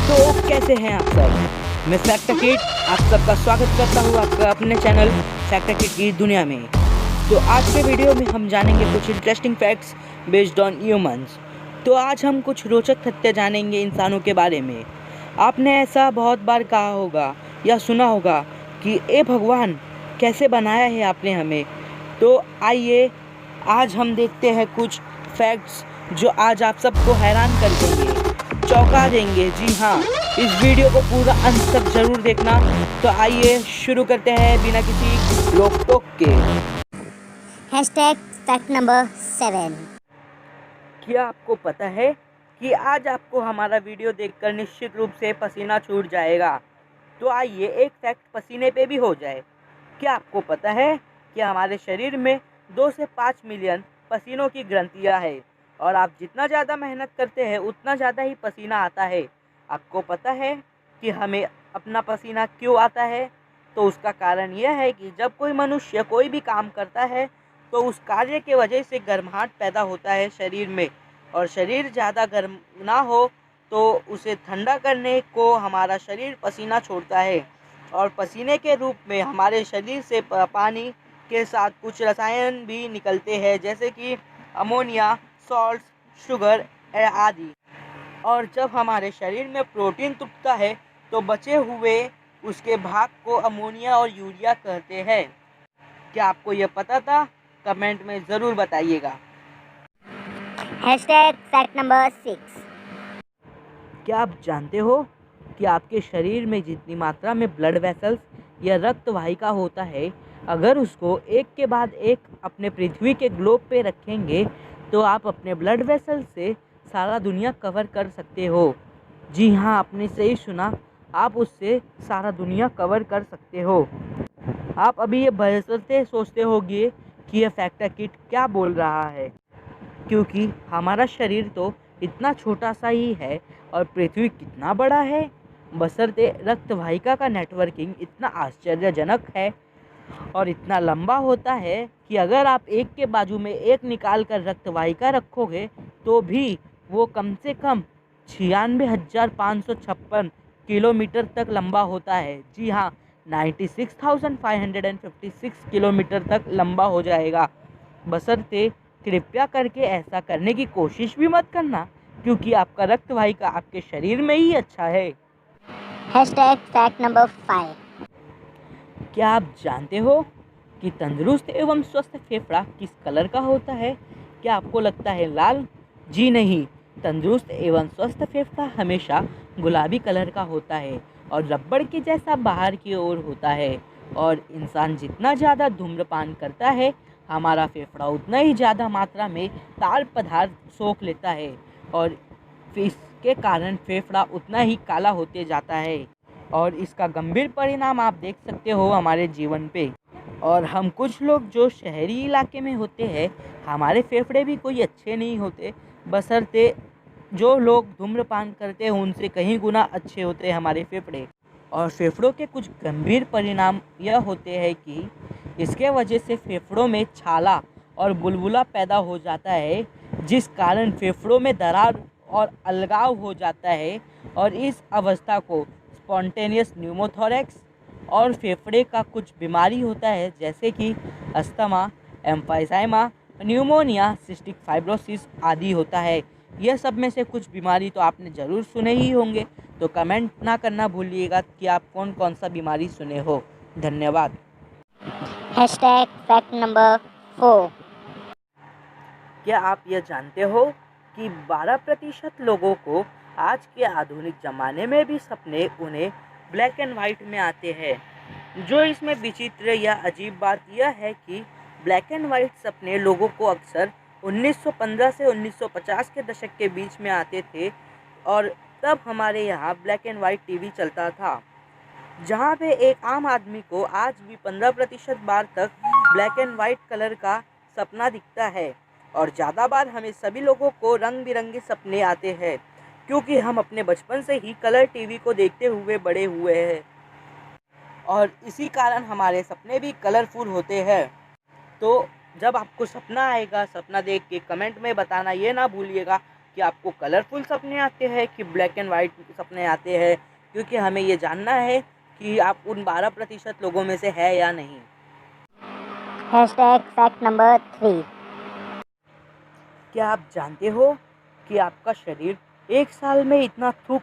तो कैसे हैं आप सब। मैं फैक्ट किड आप सबका स्वागत करता हूँ आपका अपने चैनल फैक्ट किड की दुनिया में। तो आज के वीडियो में हम जानेंगे कुछ interesting facts based on humans. तो आज हम कुछ रोचक तथ्य जानेंगे इंसानों के बारे में। आपने ऐसा बहुत बार कहा होगा या सुना होगा कि ए भगवान कैसे बनाया है आपने हमें। तो आइए आज हम देखते हैं कुछ फैक्ट्स जो आज आप सबको हैरान कर देंगे, चौंका देंगे। जी हाँ, इस वीडियो को पूरा अंत तक जरूर देखना। तो आइए शुरू करते हैं बिना किसी रोक टोक के। Hashtag fact number 7। क्या आपको पता है कि आज आपको हमारा वीडियो देखकर निश्चित रूप से पसीना छूट जाएगा। तो आइए एक फैक्ट पसीने पे भी हो जाए। क्या आपको पता है कि हमारे शरीर में 2 से 5 मिलियन पसीनों की ग्रंथियां हैं और आप जितना ज़्यादा मेहनत करते हैं उतना ज़्यादा ही पसीना आता है। आपको पता है कि हमें अपना पसीना क्यों आता है? तो उसका कारण यह है कि जब कोई मनुष्य कोई भी काम करता है तो उस कार्य के वजह से गर्माहट पैदा होता है शरीर में, और शरीर ज़्यादा गर्म ना हो तो उसे ठंडा करने को हमारा शरीर पसीना छोड़ता है, और पसीने के रूप में हमारे शरीर से पानी के साथ कुछ रसायन भी निकलते हैं जैसे कि अमोनिया, सॉल्ट, शुगर आदि। और जब हमारे शरीर में प्रोटीन टूटता है तो बचे हुए उसके भाग को अमोनिया और यूरिया कहते हैं। क्या आपको यह पता था? कमेंट में ज़रूर बताइएगा। Hashtag fact number 6। क्या आप जानते हो कि आपके शरीर में जितनी मात्रा में ब्लड वेसल्स या रक्त वाहिका होता है, अगर उसको एक के बाद एक अपने पृथ्वी के ग्लोब पे रखेंगे तो आप अपने ब्लड वेसल से सारा दुनिया कवर कर सकते हो। जी हाँ, आपने सही सुना, आप उससे सारा दुनिया कवर कर सकते हो। आप अभी ये बहसते सोचते होंगे कि यह फैक्ट किट क्या बोल रहा है, क्योंकि हमारा शरीर तो इतना छोटा सा ही है और पृथ्वी कितना बड़ा है। बशर्ते रक्त वाहिका का नेटवर्किंग इतना आश्चर्यजनक है और इतना लंबा होता है कि अगर आप एक के बाजू में एक निकाल कर रक्त वाहिका रखोगे तो भी वो कम से कम 96,556 किलोमीटर तक लंबा होता है। जी हाँ, 96,556 किलोमीटर तक लंबा हो जाएगा। बशर्ते कृपया करके ऐसा करने की कोशिश भी मत करना, क्योंकि आपका रक्त वाहिका आपके शरीर में ही अच्छा है। Hashtag fact number 5। क्या आप जानते हो कि तंदुरुस्त एवं स्वस्थ फेफड़ा किस कलर का होता है? क्या आपको लगता है लाल? जी नहीं, तंदुरुस्त एवं स्वस्थ फेफड़ा हमेशा गुलाबी कलर का होता है और रबड़ के जैसा बाहर की ओर होता है। और इंसान जितना ज़्यादा धूम्रपान करता है, हमारा फेफड़ा उतना ही ज़्यादा मात्रा में तार पदार्थ सोख लेता है और इसके कारण फेफड़ा उतना ही काला होते जाता है। और इसका गंभीर परिणाम आप देख सकते हो हमारे जीवन पे। और हम कुछ लोग जो शहरी इलाके में होते हैं, हमारे फेफड़े भी कोई अच्छे नहीं होते, बशर्ते जो लोग धूम्रपान करते हैं उनसे कहीं गुना अच्छे होते हैं हमारे फेफड़े। और फेफड़ों के कुछ गंभीर परिणाम यह होते हैं कि इसके वजह से फेफड़ों में छाला और बुलबुला पैदा हो जाता है, जिस कारण फेफड़ों में दरार और अलगाव हो जाता है, और इस अवस्था को स्पॉन्टेनियस न्यूमोथोरैक्स और फेफड़े का कुछ बीमारी होता है जैसे कि अस्थमा, एम्फाइसाइमा, न्यूमोनिया, सिस्टिक फाइब्रोसिस आदि होता है। यह सब में से कुछ बीमारी तो आपने ज़रूर सुने ही होंगे। तो कमेंट ना करना भूलिएगा कि आप कौन कौन सा बीमारी सुने हो। धन्यवाद। Hashtag fact number 4। क्या आप यह जानते हो कि 12% लोगों को आज के आधुनिक ज़माने में भी सपने उन्हें ब्लैक एंड वाइट में आते हैं। जो इसमें विचित्र या अजीब बात यह है कि ब्लैक एंड वाइट सपने लोगों को अक्सर 1915 से 1950 के दशक के बीच में आते थे, और तब हमारे यहाँ ब्लैक एंड वाइट टीवी चलता था, जहाँ पे एक आम आदमी को आज भी 15% बार तक ब्लैक एंड वाइट कलर का सपना दिखता है। और ज़्यादा बार हमें सभी लोगों को रंग बिरंगे सपने आते हैं, क्योंकि हम अपने बचपन से ही कलर टीवी को देखते हुए बड़े हुए हैं, और इसी कारण हमारे सपने भी कलरफुल होते हैं। तो जब आपको सपना आएगा, सपना देख के कमेंट में बताना ये ना भूलिएगा कि आपको कलरफुल सपने आते हैं कि ब्लैक एंड वाइट सपने आते हैं, क्योंकि हमें ये जानना है कि आप उन 12% लोगों में से है या नहीं। Hashtag fact number 3. क्या आप जानते हो कि आपका शरीर एक साल में इतना थूक,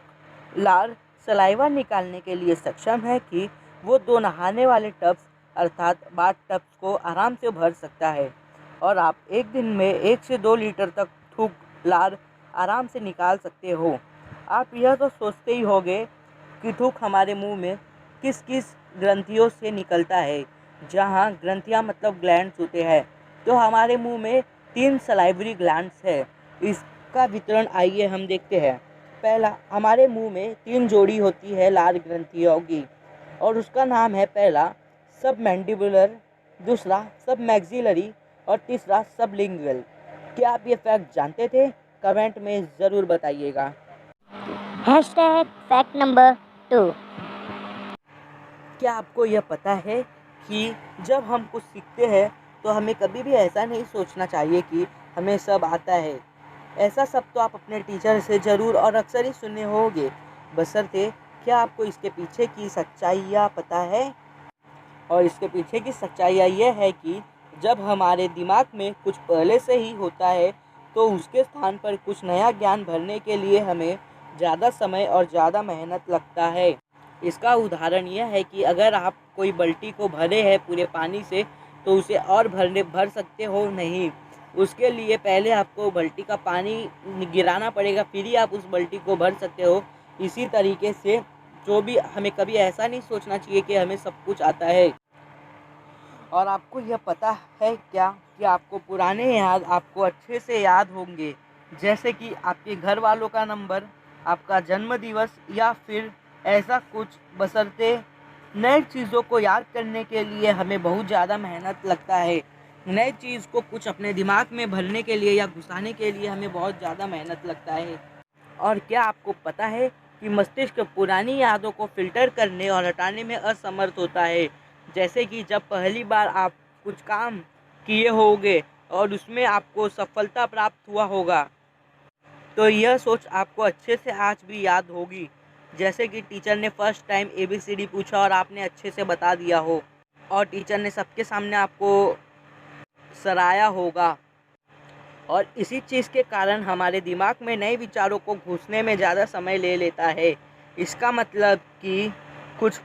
लार, सलाइवा निकालने के लिए सक्षम है कि वो 2 नहाने वाले टब्स अर्थात बाथ टब्स को आराम से भर सकता है। और आप एक दिन में 1 से 2 लीटर तक थूक, लार आराम से निकाल सकते हो। आप यह तो सोचते ही होंगे कि थूक हमारे मुंह में किस किस ग्रंथियों से निकलता है। जहाँ ग्रंथियाँ मतलब ग्लैंड्स होते हैं, तो हमारे मुंह में 3 सलाइवरी ग्लैंड्स है। इसका वितरण आइए हम देखते हैं। पहला, हमारे मुंह में 3 जोड़ी होती है लार ग्रंथियों की, और उसका नाम है पहला सब मैंडिबुलर, दूसरा सब मैक्सिलरी और तीसरा सब लिंगुअल। क्या आप ये फैक्ट जानते थे? कमेंट में ज़रूर बताइएगा। Hashtag fact number 2. क्या आपको यह पता है कि जब हम कुछ सीखते हैं तो हमें कभी भी ऐसा नहीं सोचना चाहिए कि हमें सब आता है। ऐसा सब तो आप अपने टीचर से ज़रूर और अक्सर ही सुने होंगे, बशर्ते क्या आपको इसके पीछे की सच्चाइयाँ पता है? और इसके पीछे की सच्चाइयाँ यह है कि जब हमारे दिमाग में कुछ पहले से ही होता है, तो उसके स्थान पर कुछ नया ज्ञान भरने के लिए हमें ज़्यादा समय और ज़्यादा मेहनत लगता है। इसका उदाहरण यह है कि अगर आप कोई बाल्टी को भरे हैं पूरे पानी से, तो उसे और भर सकते हो नहीं। उसके लिए पहले आपको बाल्टी का पानी गिराना पड़ेगा, फिर ही आप उस बाल्टी को भर सकते हो। इसी तरीके से जो भी हमें कभी ऐसा नहीं सोचना चाहिए कि हमें सब कुछ आता है। और आपको यह पता है क्या कि आपको पुराने याद आपको अच्छे से याद होंगे, जैसे कि आपके घर वालों का नंबर, आपका जन्म दिवस या फिर ऐसा कुछ। बशर्ते नई चीज़ों को याद करने के लिए हमें बहुत ज़्यादा मेहनत लगता है। नई चीज़ को कुछ अपने दिमाग में भरने के लिए या घुसाने के लिए हमें बहुत ज़्यादा मेहनत लगता है। और क्या आपको पता है कि मस्तिष्क पुरानी यादों को फ़िल्टर करने और हटाने में असमर्थ होता है? जैसे कि जब पहली बार आप कुछ काम किए होंगे और उसमें आपको सफलता प्राप्त हुआ होगा, तो यह सोच आपको अच्छे से आज भी याद होगी। जैसे कि टीचर ने फर्स्ट टाइम ABCD पूछा और आपने अच्छे से बता दिया हो, और टीचर ने सबके सामने आपको सराहा होगा। और इसी चीज़ के कारण हमारे दिमाग में नए विचारों को घुसने में ज़्यादा समय ले लेता है। इसका मतलब कि कुछ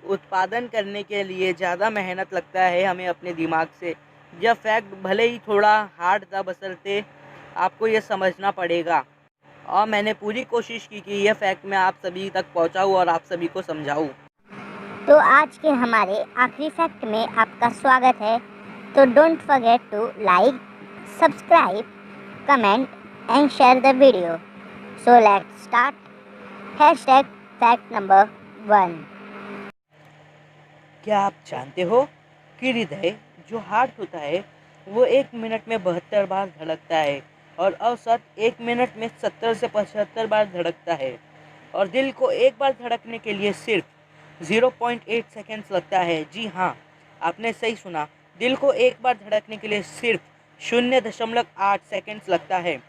उत्पादन करने के लिए ज़्यादा मेहनत लगता है हमें अपने दिमाग से। यह फैक्ट भले ही थोड़ा हार्ड था, बशर्ते आपको यह समझना पड़ेगा। और मैंने पूरी कोशिश की कि यह फैक्ट मैं आप सभी तक पहुंचाऊं और आप सभी को समझाऊं। तो आज के हमारे आखिरी फैक्ट में आपका स्वागत है। तो don't forget to like, subscribe, comment and share the video. So let's start. Hashtag fact number 1. क्या आप जानते हो कि हृदय जो हार्ट होता है वो 1 मिनट में 72 बार धड़कता है, और औसत 1 मिनट में 70 से 75 बार धड़कता है। और दिल को एक बार धड़कने के लिए सिर्फ 0.8 सेकेंड्स लगता है। जी हाँ, आपने सही सुना, दिल को एक बार धड़कने के लिए सिर्फ 0.8 सेकेंड्स लगता है।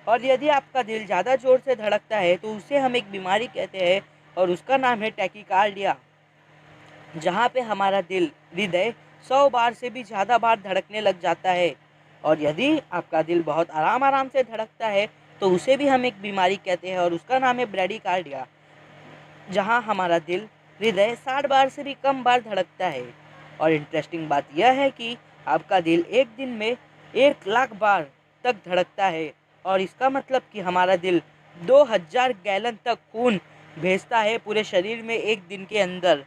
और यदि आपका दिल ज़्यादा ज़ोर से धड़कता है तो उसे हम एक बीमारी कहते हैं, और उसका नाम है टैकीकार्डिया, जहाँ पे हमारा हृदय 100 बार से भी ज़्यादा बार धड़कने लग जाता है। और यदि आपका दिल बहुत आराम आराम से धड़कता है तो उसे भी हम एक बीमारी कहते हैं, और उसका नाम है ब्रैडीकार्डिया, जहाँ हमारा हृदय 60 बार से भी कम बार धड़कता है। और इंटरेस्टिंग बात यह है कि आपका दिल एक दिन में 1 लाख बार तक धड़कता है, और इसका मतलब कि हमारा दिल 2000 गैलन तक खून भेजता है पूरे शरीर में एक दिन के अंदर।